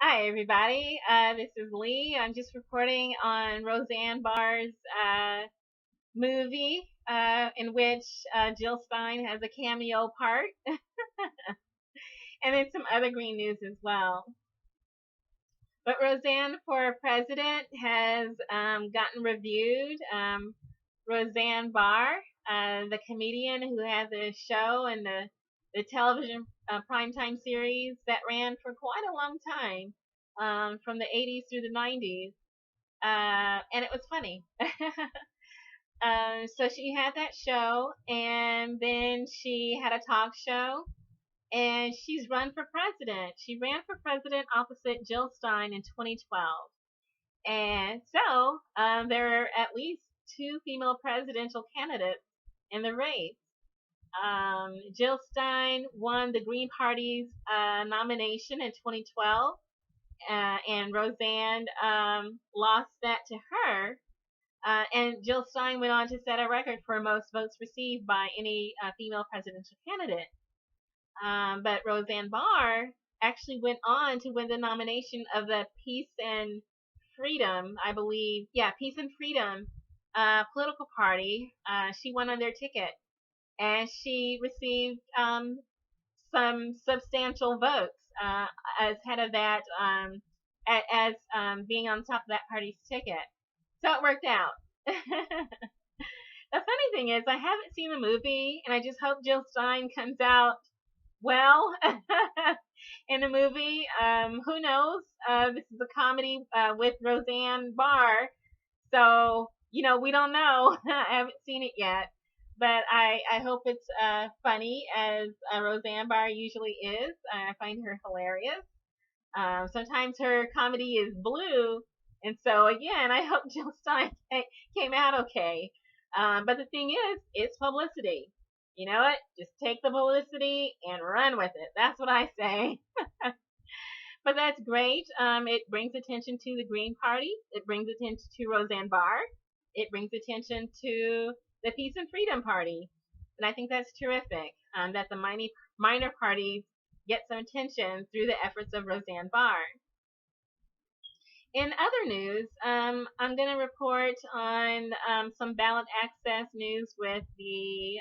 Hi, everybody. This is Lee. I'm just reporting on Roseanne Barr's movie in which Jill Stein has a cameo part, and then some other green news as well. But Roseanne for President has gotten reviewed. Roseanne Barr, the comedian who has a show and the television primetime series that ran for quite a long time, from the 80s through the 90s, and it was funny. So she had that show, and then she had a talk show, and she's run for president. She ran for president opposite Jill Stein in 2012. And so there are at least two female presidential candidates in the race. Jill Stein won the Green Party's nomination in 2012, and Roseanne lost that to her. And Jill Stein went on to set a record for most votes received by any female presidential candidate. But Roseanne Barr actually went on to win the nomination of the Peace and Freedom, I believe. Yeah, Peace and Freedom political party. She won on their ticket, and she received some substantial votes as head of that, as being on top of that party's ticket. So it worked out. The funny thing is, I haven't seen the movie, and I just hope Jill Stein comes out well in the movie. Who knows? This is a comedy with Roseanne Barr, so we don't know. I haven't seen it yet, but I hope it's funny as Roseanne Barr usually is. I find her hilarious. Sometimes her comedy is blue, and so again, I hope Jill Stein came out okay. But the thing is, it's publicity. You know what? Just take the publicity and run with it. That's what I say. But that's great. It brings attention to the Green Party. It brings attention to Roseanne Barr. It brings attention to the Peace and Freedom Party. And I think that's terrific, that the minor parties get some attention through the efforts of Roseanne Barr. In other news, I'm going to report on some ballot access news with the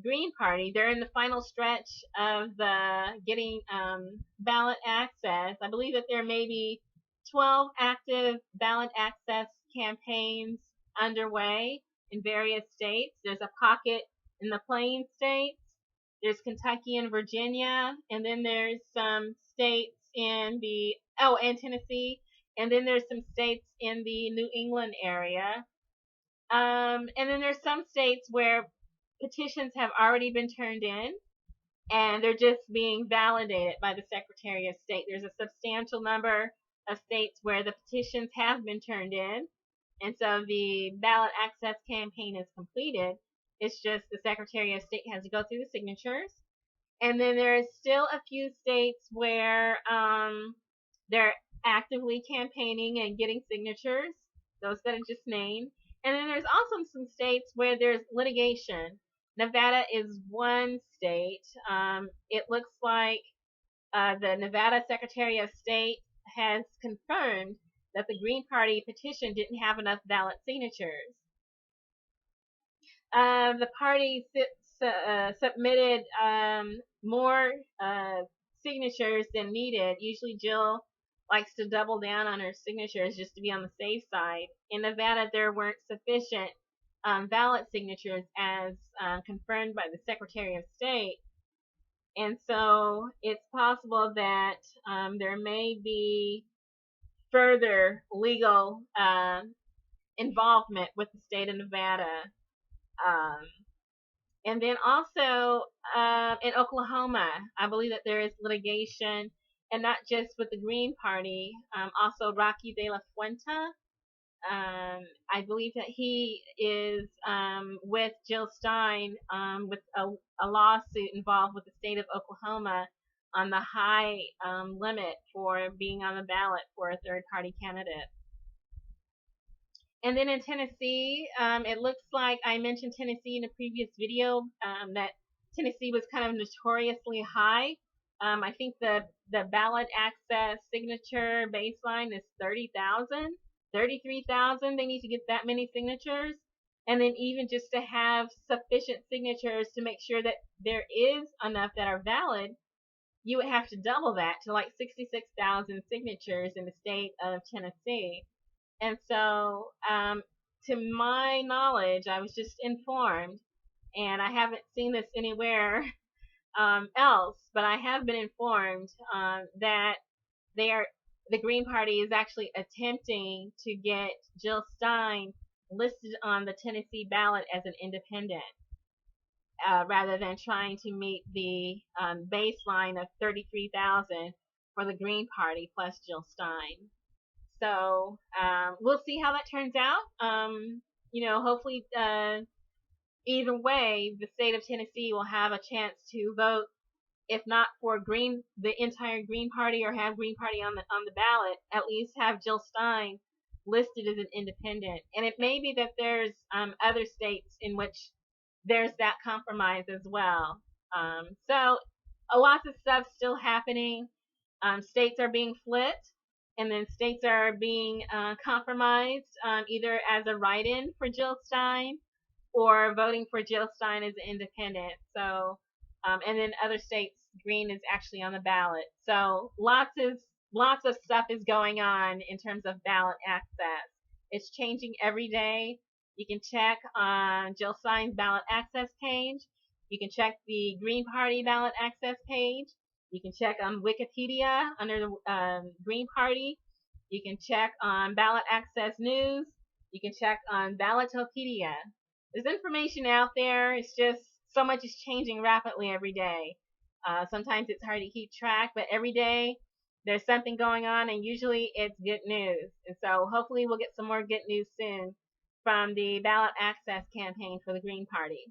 Green Party. They're in the final stretch of the getting ballot access. I believe that there may be 12 active ballot access campaigns underway in various states. There's a pocket in the Plains states. There's Kentucky and Virginia, and then there's some states in the and Tennessee, and then there's some states in the New England area. And then there's some states where petitions have already been turned in, and they're just being validated by the Secretary of State. There's a substantial number of states where the petitions have been turned in, and so the ballot access campaign is completed. It's just the Secretary of State has to go through the signatures. And then there is still a few states where they're actively campaigning and getting signatures, those that I just named. And then there's also some states where there's litigation. Nevada is one state. It looks like the Nevada Secretary of State has confirmed that the Green Party petition didn't have enough ballot signatures. The party submitted more signatures than needed. Usually Jill likes to double down on her signatures just to be on the safe side. In Nevada, there weren't sufficient ballot signatures as confirmed by the Secretary of State. And so it's possible that there may be further legal involvement with the state of Nevada. And then also in Oklahoma, I believe that there is litigation, and not just with the Green Party, also Rocky De La Fuente. I believe that he is with Jill Stein with a lawsuit involved with the state of Oklahoma on the high limit for being on the ballot for a third party candidate. And then in Tennessee, it looks like I mentioned Tennessee in a previous video, that Tennessee was kind of notoriously high I think the ballot access signature baseline is 30,000, 33,000. They need to get that many signatures. And then even just to have sufficient signatures to make sure that there is enough that are valid, you would have to double that to like 66,000 signatures in the state of Tennessee. And so, to my knowledge, I was just informed, and I haven't seen this anywhere else, but I have been informed that they are the Green Party is actually attempting to get Jill Stein listed on the Tennessee ballot as an independent, rather than trying to meet the baseline of 33,000 for the Green Party plus Jill Stein. So we'll see how that turns out. Hopefully, either way, the state of Tennessee will have a chance to vote, if not for the entire Green Party, or have Green Party on the ballot, at least have Jill Stein listed as an independent. And it may be that there's other states in which there's that compromise as well. So a lot of stuff still happening. States are being flipped, and then states are being compromised, either as a write-in for Jill Stein or voting for Jill Stein as an independent. So, and then other states, Green is actually on the ballot. So lots of stuff is going on in terms of ballot access. It's changing every day. You can check on Jill Stein's ballot access page. You can check the Green Party ballot access page. You can check on Wikipedia under the Green Party. You can check on Ballot Access News. You can check on Ballotopedia. There's information out there. It's just so much is changing rapidly every day. Sometimes it's hard to keep track, but every day there's something going on, and usually it's good news. And so hopefully we'll get some more good news soon from the ballot access campaign for the Green Party.